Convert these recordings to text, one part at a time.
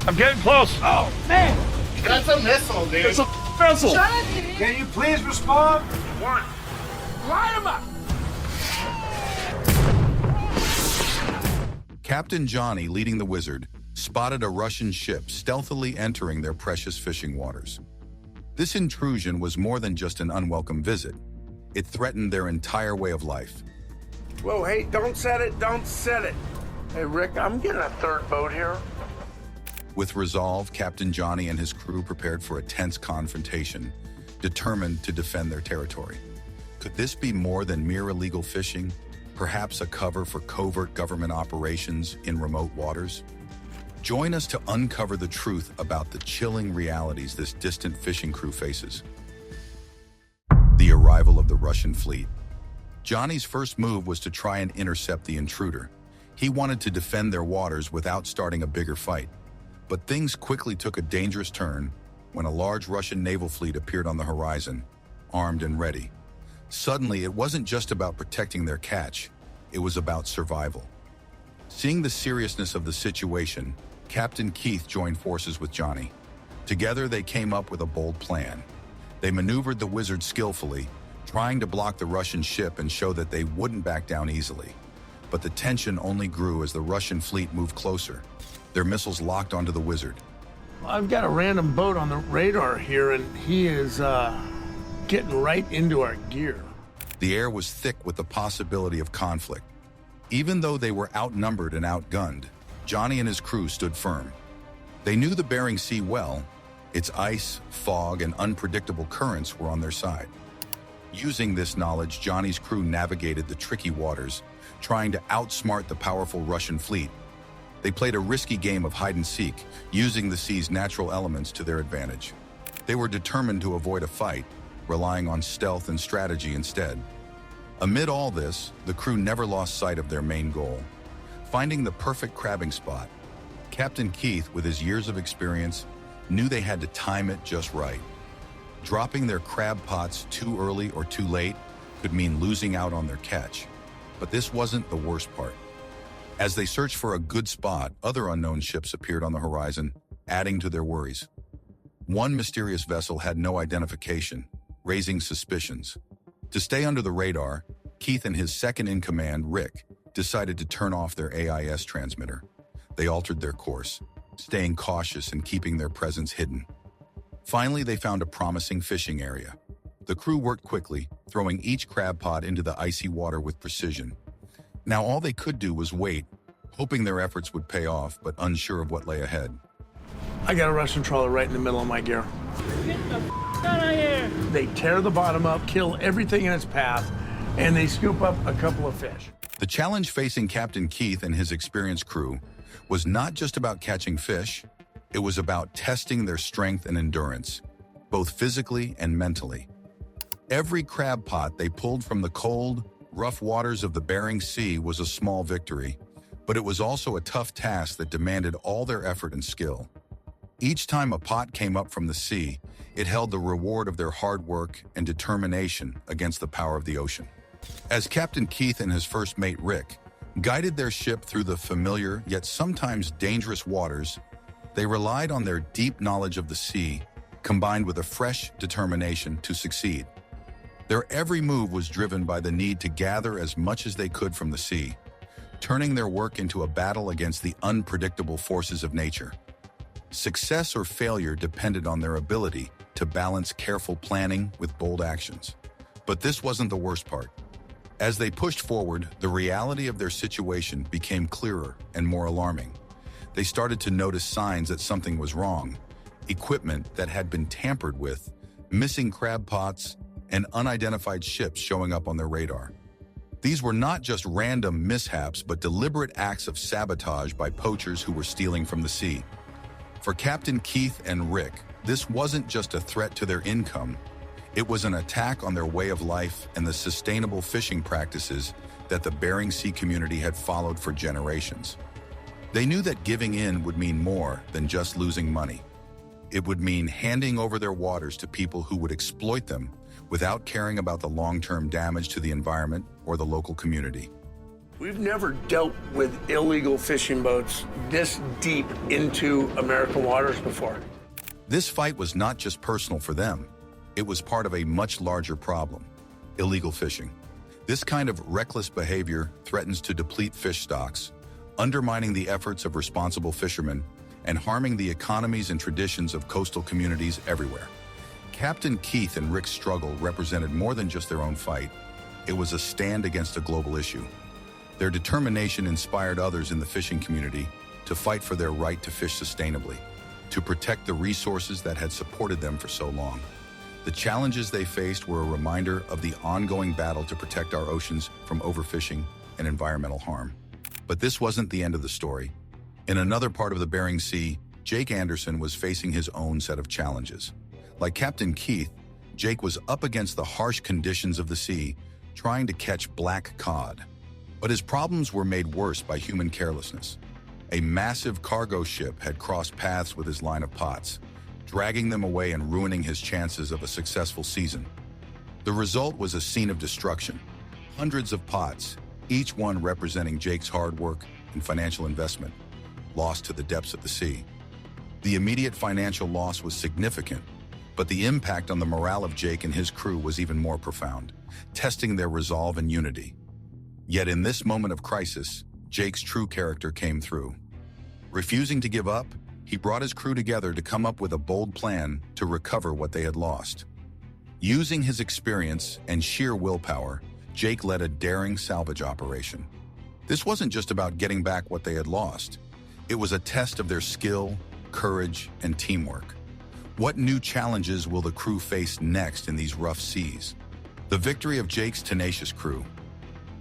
I'm getting close. Oh, man! That's a missile, dude. It's a missile. Can you please respond? One. Line him up! Captain Johnny, leading the Wizard, spotted a Russian ship stealthily entering their precious fishing waters. This intrusion was more than just an unwelcome visit. It threatened their entire way of life. Whoa, hey, don't set it, don't set it. Hey, Rick, I'm getting a third boat here. With resolve, Captain Johnny and his crew prepared for a tense confrontation, determined to defend their territory. Could this be more than mere illegal fishing? Perhaps a cover for covert government operations in remote waters? Join us to uncover the truth about the chilling realities this distant fishing crew faces. The arrival of the Russian fleet. Johnny's first move was to try and intercept the intruder. He wanted to defend their waters without starting a bigger fight. But things quickly took a dangerous turn when a large Russian naval fleet appeared on the horizon, armed and ready. Suddenly, it wasn't just about protecting their catch, it was about survival. Seeing the seriousness of the situation, Captain Keith joined forces with Johnny. Together, they came up with a bold plan. They maneuvered the Wizard skillfully, trying to block the Russian ship and show that they wouldn't back down easily. But the tension only grew as the Russian fleet moved closer. Their missiles locked onto the Wizard. I've got a random boat on the radar here, and he is getting right into our gear. The air was thick with the possibility of conflict. Even though they were outnumbered and outgunned, Johnny and his crew stood firm. They knew the Bering Sea well. Its ice, fog, and unpredictable currents were on their side. Using this knowledge, Johnny's crew navigated the tricky waters, trying to outsmart the powerful Russian fleet. They played a risky game of hide-and-seek, using the sea's natural elements to their advantage. They were determined to avoid a fight, relying on stealth and strategy instead. Amid all this, the crew never lost sight of their main goal, finding the perfect crabbing spot. Captain Keith, with his years of experience, knew they had to time it just right. Dropping their crab pots too early or too late could mean losing out on their catch. But this wasn't the worst part. As they searched for a good spot, other unknown ships appeared on the horizon, adding to their worries. One mysterious vessel had no identification, raising suspicions. To stay under the radar, Keith and his second-in-command, Rick, decided to turn off their AIS transmitter. They altered their course, staying cautious and keeping their presence hidden. Finally, they found a promising fishing area. The crew worked quickly, throwing each crab pot into the icy water with precision. Now all they could do was wait, hoping their efforts would pay off, but unsure of what lay ahead. I got a Russian trawler right in the middle of my gear. Get the out of here. They tear the bottom up, kill everything in its path, and they scoop up a couple of fish. The challenge facing Captain Keith and his experienced crew was not just about catching fish, it was about testing their strength and endurance, both physically and mentally. Every crab pot they pulled from the cold, rough waters of the Bering Sea was a small victory, but it was also a tough task that demanded all their effort and skill. Each time a pot came up from the sea, it held the reward of their hard work and determination against the power of the ocean. As Captain Keith and his first mate Rick guided their ship through the familiar yet sometimes dangerous waters, they relied on their deep knowledge of the sea, combined with a fresh determination to succeed. Their every move was driven by the need to gather as much as they could from the sea, turning their work into a battle against the unpredictable forces of nature. Success or failure depended on their ability to balance careful planning with bold actions. But this wasn't the worst part. As they pushed forward, the reality of their situation became clearer and more alarming. They started to notice signs that something was wrong. Equipment that had been tampered with, missing crab pots, and unidentified ships showing up on their radar. These were not just random mishaps, but deliberate acts of sabotage by poachers who were stealing from the sea. For Captain Keith and Rick, this wasn't just a threat to their income. It was an attack on their way of life and the sustainable fishing practices that the Bering Sea community had followed for generations. They knew that giving in would mean more than just losing money. It would mean handing over their waters to people who would exploit them without caring about the long-term damage to the environment or the local community. We've never dealt with illegal fishing boats this deep into American waters before. This fight was not just personal for them. It was part of a much larger problem: illegal fishing. This kind of reckless behavior threatens to deplete fish stocks, undermining the efforts of responsible fishermen and harming the economies and traditions of coastal communities everywhere. Captain Keith and Rick's struggle represented more than just their own fight. It was a stand against a global issue. Their determination inspired others in the fishing community to fight for their right to fish sustainably, to protect the resources that had supported them for so long. The challenges they faced were a reminder of the ongoing battle to protect our oceans from overfishing and environmental harm. But this wasn't the end of the story. In another part of the Bering Sea, Jake Anderson was facing his own set of challenges. Like Captain Keith, Jake was up against the harsh conditions of the sea, trying to catch black cod. But his problems were made worse by human carelessness. A massive cargo ship had crossed paths with his line of pots, dragging them away and ruining his chances of a successful season. The result was a scene of destruction. Hundreds of pots, each one representing Jake's hard work and financial investment, lost to the depths of the sea. The immediate financial loss was significant, but the impact on the morale of Jake and his crew was even more profound, testing their resolve and unity. Yet in this moment of crisis, Jake's true character came through. Refusing to give up, he brought his crew together to come up with a bold plan to recover what they had lost. Using his experience and sheer willpower, Jake led a daring salvage operation. This wasn't just about getting back what they had lost. It was a test of their skill, courage, and teamwork. What new challenges will the crew face next in these rough seas? The victory of Jake's tenacious crew.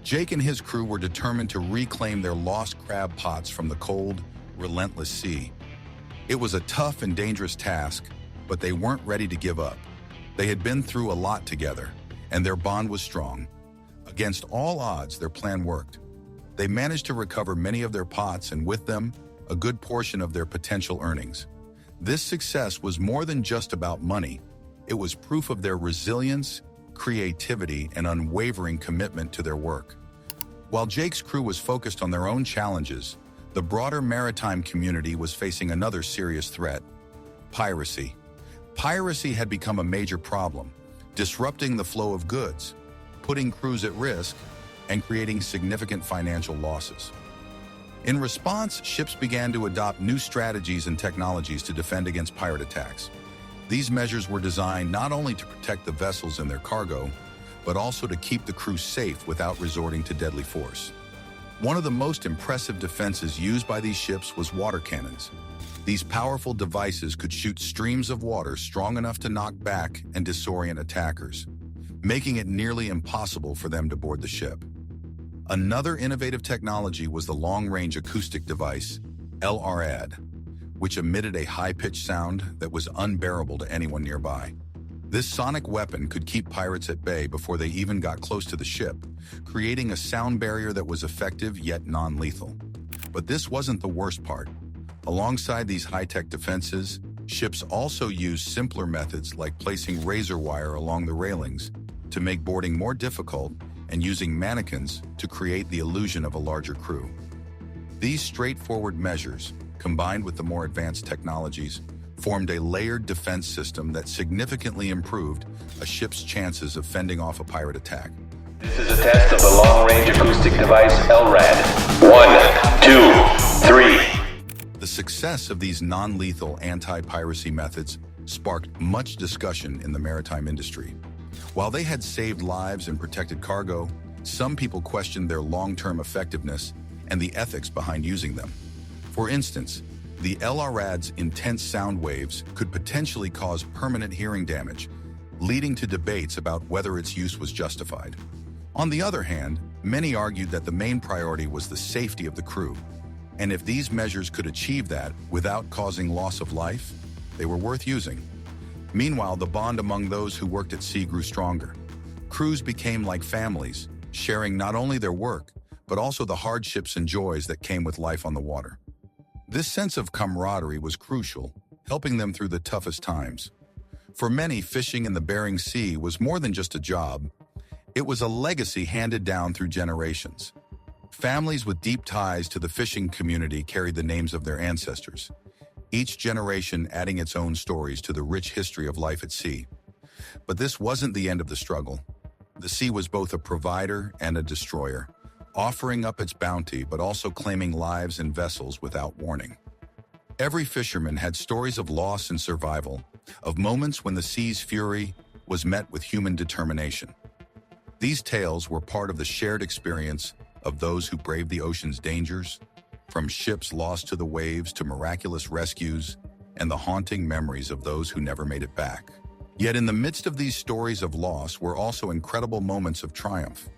Jake and his crew were determined to reclaim their lost crab pots from the cold, relentless sea. It was a tough and dangerous task, but they weren't ready to give up. They had been through a lot together, and their bond was strong. Against all odds, their plan worked. They managed to recover many of their pots and with them, a good portion of their potential earnings. This success was more than just about money. It was proof of their resilience, creativity, and unwavering commitment to their work. While Jake's crew was focused on their own challenges, the broader maritime community was facing another serious threat: piracy. Piracy had become a major problem, disrupting the flow of goods, putting crews at risk, and creating significant financial losses. In response, ships began to adopt new strategies and technologies to defend against pirate attacks. These measures were designed not only to protect the vessels and their cargo, but also to keep the crew safe without resorting to deadly force. One of the most impressive defenses used by these ships was water cannons. These powerful devices could shoot streams of water strong enough to knock back and disorient attackers, making it nearly impossible for them to board the ship. Another innovative technology was the long-range acoustic device, LRAD, which emitted a high-pitched sound that was unbearable to anyone nearby. This sonic weapon could keep pirates at bay before they even got close to the ship, creating a sound barrier that was effective yet non-lethal. But this wasn't the worst part. Alongside these high-tech defenses, ships also used simpler methods like placing razor wire along the railings to make boarding more difficult and using mannequins to create the illusion of a larger crew. These straightforward measures, combined with the more advanced technologies, formed a layered defense system that significantly improved a ship's chances of fending off a pirate attack. This is a test of the long-range acoustic device LRAD. 1, 2, 3. The success of these non-lethal anti-piracy methods sparked much discussion in the maritime industry. While they had saved lives and protected cargo, some people questioned their long-term effectiveness and the ethics behind using them. For instance, the LRAD's intense sound waves could potentially cause permanent hearing damage, leading to debates about whether its use was justified. On the other hand, many argued that the main priority was the safety of the crew, and if these measures could achieve that without causing loss of life, they were worth using. Meanwhile, the bond among those who worked at sea grew stronger. Crews became like families, sharing not only their work, but also the hardships and joys that came with life on the water. This sense of camaraderie was crucial, helping them through the toughest times. For many, fishing in the Bering Sea was more than just a job. It was a legacy handed down through generations. Families with deep ties to the fishing community carried the names of their ancestors, each generation adding its own stories to the rich history of life at sea. But this wasn't the end of the struggle. The sea was both a provider and a destroyer, offering up its bounty but also claiming lives and vessels without warning. Every fisherman had stories of loss and survival, of moments when the sea's fury was met with human determination. These tales were part of the shared experience of those who braved the ocean's dangers, from ships lost to the waves to miraculous rescues, and the haunting memories of those who never made it back. Yet in the midst of these stories of loss were also incredible moments of triumph.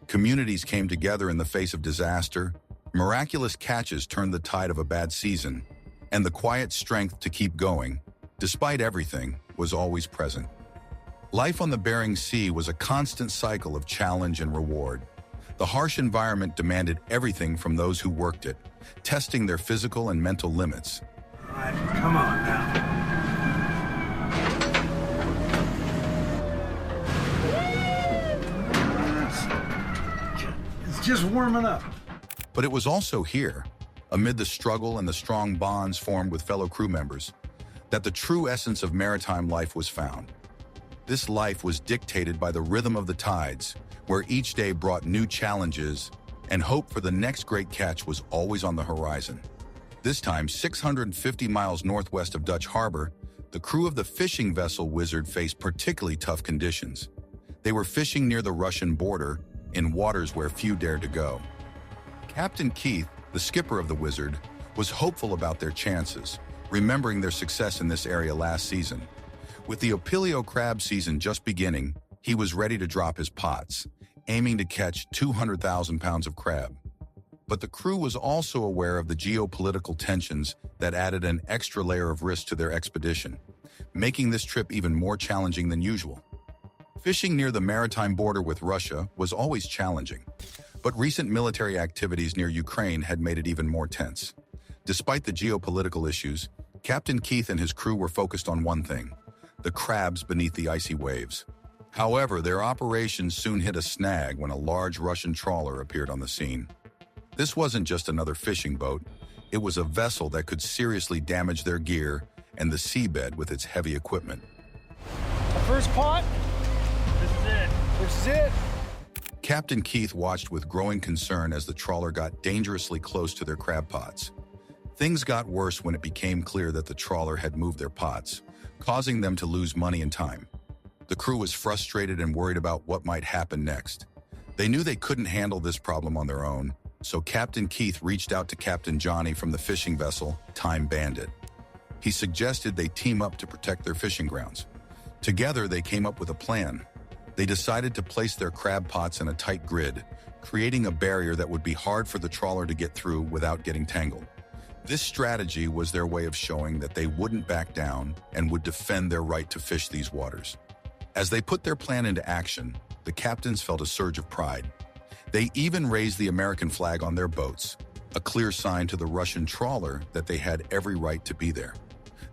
Communities came together in the face of disaster, miraculous catches turned the tide of a bad season, and the quiet strength to keep going, despite everything, was always present. Life on the Bering Sea was a constant cycle of challenge and reward. The harsh environment demanded everything from those who worked it, testing their physical and mental limits. All right, come on now. It's just warming up. But it was also here, amid the struggle and the strong bonds formed with fellow crew members, that the true essence of maritime life was found. This life was dictated by the rhythm of the tides, where each day brought new challenges, and hope for the next great catch was always on the horizon. This time, 650 miles northwest of Dutch Harbor, the crew of the fishing vessel Wizard faced particularly tough conditions. They were fishing near the Russian border, in waters where few dared to go. Captain Keith, the skipper of the Wizard, was hopeful about their chances, remembering their success in this area last season. With the Opilio crab season just beginning, he was ready to drop his pots, aiming to catch 200,000 pounds of crab. But the crew was also aware of the geopolitical tensions that added an extra layer of risk to their expedition, making this trip even more challenging than usual. Fishing near the maritime border with Russia was always challenging, but recent military activities near Ukraine had made it even more tense. Despite the geopolitical issues, Captain Keith and his crew were focused on one thing: the crabs beneath the icy waves. However, their operations soon hit a snag when a large Russian trawler appeared on the scene. This wasn't just another fishing boat, it was a vessel that could seriously damage their gear and the seabed with its heavy equipment. First pot. This is it. This is it. Captain Keith watched with growing concern as the trawler got dangerously close to their crab pots. Things got worse when it became clear that the trawler had moved their pots, causing them to lose money and time. The crew was frustrated and worried about what might happen next. They knew they couldn't handle this problem on their own, so Captain Keith reached out to Captain Johnny from the fishing vessel Time Bandit. He suggested they team up to protect their fishing grounds. Together, they came up with a plan. They decided to place their crab pots in a tight grid, creating a barrier that would be hard for the trawler to get through without getting tangled. This strategy was their way of showing that they wouldn't back down and would defend their right to fish these waters. As they put their plan into action, the captains felt a surge of pride. They even raised the American flag on their boats, a clear sign to the Russian trawler that they had every right to be there.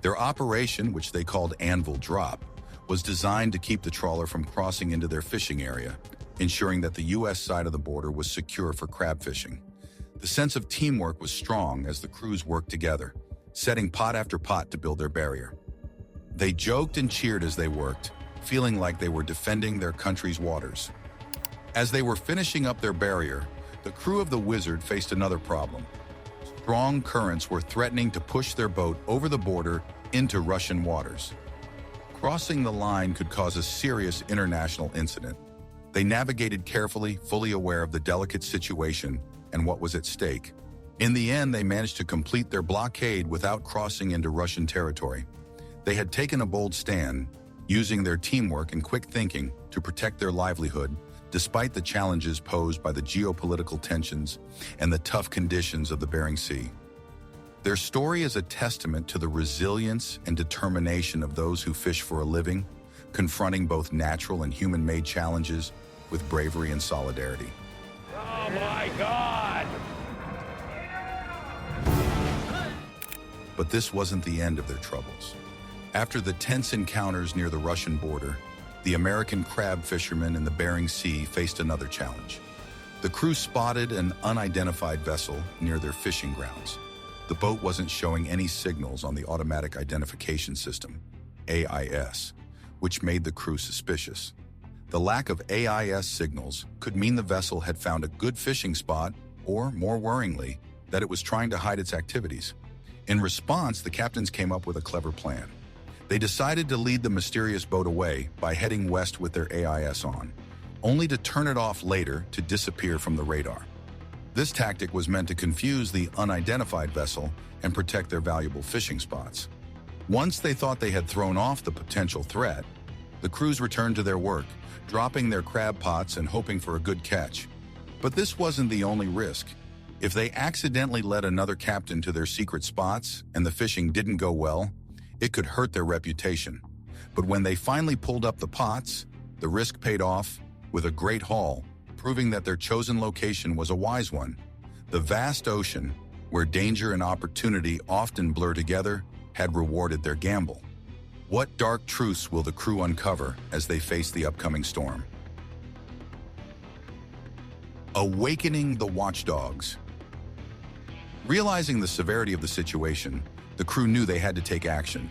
Their operation, which they called Anvil Drop, was designed to keep the trawler from crossing into their fishing area, ensuring that the U.S. side of the border was secure for crab fishing. The sense of teamwork was strong as the crews worked together, setting pot after pot to build their barrier. They joked and cheered as they worked, feeling like they were defending their country's waters. As they were finishing up their barrier, the crew of the Wizard faced another problem. Strong currents were threatening to push their boat over the border into Russian waters. Crossing the line could cause a serious international incident. They navigated carefully, fully aware of the delicate situation and what was at stake. In the end, they managed to complete their blockade without crossing into Russian territory. They had taken a bold stand, using their teamwork and quick thinking to protect their livelihood, despite the challenges posed by the geopolitical tensions and the tough conditions of the Bering Sea. Their story is a testament to the resilience and determination of those who fish for a living, confronting both natural and human-made challenges with bravery and solidarity. Oh my God! But this wasn't the end of their troubles. After the tense encounters near the Russian border, the American crab fishermen in the Bering Sea faced another challenge. The crew spotted an unidentified vessel near their fishing grounds. The boat wasn't showing any signals on the automatic identification system, AIS, which made the crew suspicious. The lack of AIS signals could mean the vessel had found a good fishing spot, or, more worryingly, that it was trying to hide its activities. In response, the captains came up with a clever plan. They decided to lead the mysterious boat away by heading west with their AIS on, only to turn it off later to disappear from the radar. This tactic was meant to confuse the unidentified vessel and protect their valuable fishing spots. Once they thought they had thrown off the potential threat, the crews returned to their work, dropping their crab pots and hoping for a good catch. But this wasn't the only risk. If they accidentally led another captain to their secret spots and the fishing didn't go well, it could hurt their reputation. But when they finally pulled up the pots, the risk paid off with a great haul, proving that their chosen location was a wise one. The vast ocean, where danger and opportunity often blur together, had rewarded their gamble. What dark truths will the crew uncover as they face the upcoming storm? Awakening the watchdogs. Realizing the severity of the situation, the crew knew they had to take action.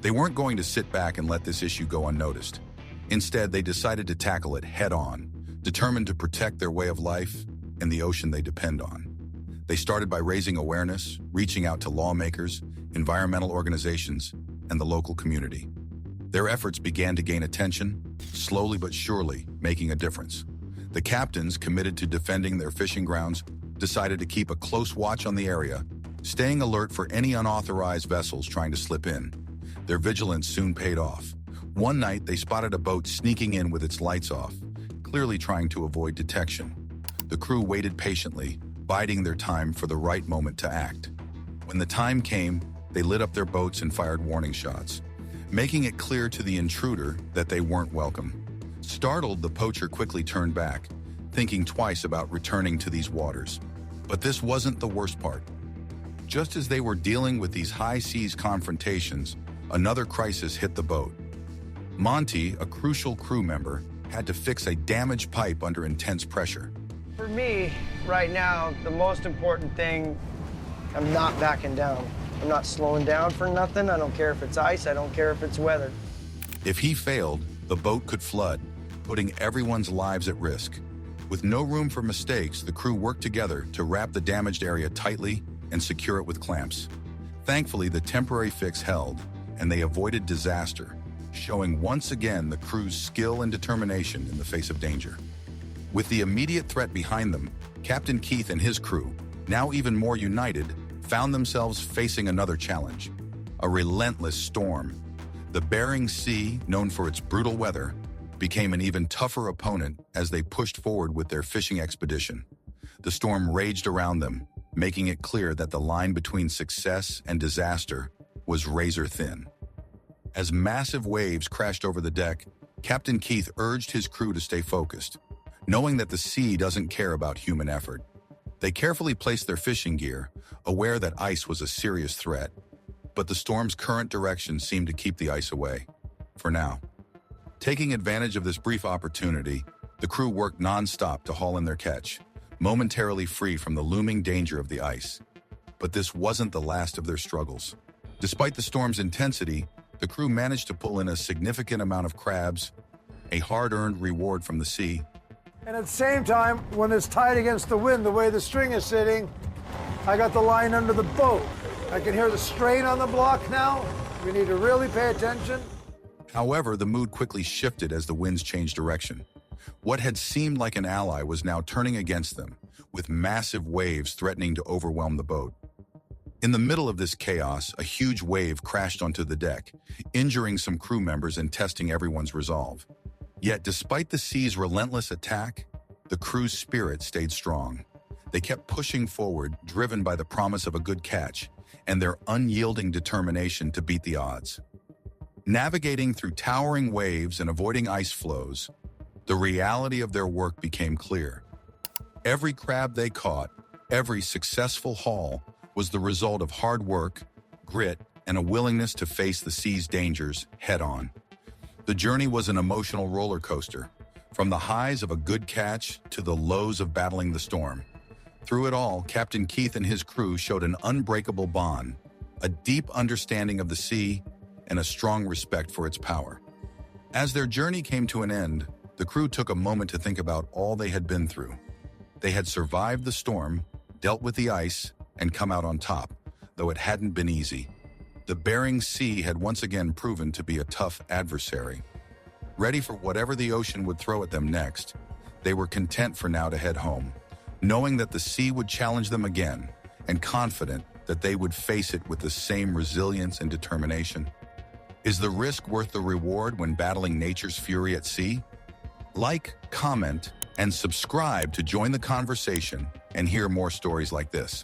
They weren't going to sit back and let this issue go unnoticed. Instead, they decided to tackle it head-on, determined to protect their way of life and the ocean they depend on. They started by raising awareness, reaching out to lawmakers, environmental organizations, and the local community. Their efforts began to gain attention, slowly but surely making a difference. The captains, committed to defending their fishing grounds, decided to keep a close watch on the area, staying alert for any unauthorized vessels trying to slip in. Their vigilance soon paid off. One night, they spotted a boat sneaking in with its lights off, clearly trying to avoid detection. The crew waited patiently, biding their time for the right moment to act. When the time came, they lit up their boats and fired warning shots, making it clear to the intruder that they weren't welcome. Startled, the poacher quickly turned back, thinking twice about returning to these waters. But this wasn't the worst part. Just as they were dealing with these high seas confrontations, another crisis hit the boat. Monty, a crucial crew member, had to fix a damaged pipe under intense pressure. For me, right now, the most important thing, I'm not backing down. I'm not slowing down for nothing. I don't care if it's ice. I don't care if it's weather. If he failed, the boat could flood, putting everyone's lives at risk. With no room for mistakes, the crew worked together to wrap the damaged area tightly and secure it with clamps. Thankfully, the temporary fix held, and they avoided disaster, showing once again the crew's skill and determination in the face of danger. With the immediate threat behind them, Captain Keith and his crew, now even more united, found themselves facing another challenge: a relentless storm. The Bering Sea, known for its brutal weather, became an even tougher opponent as they pushed forward with their fishing expedition. The storm raged around them, making it clear that the line between success and disaster was razor thin. As massive waves crashed over the deck, Captain Keith urged his crew to stay focused, knowing that the sea doesn't care about human effort. They carefully placed their fishing gear, aware that ice was a serious threat, but the storm's current direction seemed to keep the ice away, for now. Taking advantage of this brief opportunity, the crew worked non-stop to haul in their catch, momentarily free from the looming danger of the ice. But this wasn't the last of their struggles. Despite the storm's intensity, the crew managed to pull in a significant amount of crabs, a hard-earned reward from the sea. And at the same time, when it's tied against the wind, the way the string is sitting, I got the line under the boat. I can hear the strain on the block now. We need to really pay attention. However, the mood quickly shifted as the winds changed direction. What had seemed like an ally was now turning against them, with massive waves threatening to overwhelm the boat. In the middle of this chaos, a huge wave crashed onto the deck, injuring some crew members and testing everyone's resolve. Yet, despite the sea's relentless attack, the crew's spirit stayed strong. They kept pushing forward, driven by the promise of a good catch and their unyielding determination to beat the odds. Navigating through towering waves and avoiding ice flows, the reality of their work became clear. Every crab they caught, every successful haul, was the result of hard work, grit, and a willingness to face the sea's dangers head-on. The journey was an emotional roller coaster, From the highs of a good catch to the lows of battling the storm. Through it all, Captain Keith and his crew showed an unbreakable bond, a deep understanding of the sea, and a strong respect for its power. As their journey came to an end, the crew took a moment to think about all they had been through. They had survived the storm, dealt with the ice, and come out on top, though it hadn't been easy. The Bering Sea had once again proven to be a tough adversary. Ready for whatever the ocean would throw at them next, they were content for now to head home, knowing that the sea would challenge them again, and confident that they would face it with the same resilience and determination. Is the risk worth the reward when battling nature's fury at sea? Like, comment, and subscribe to join the conversation and hear more stories like this.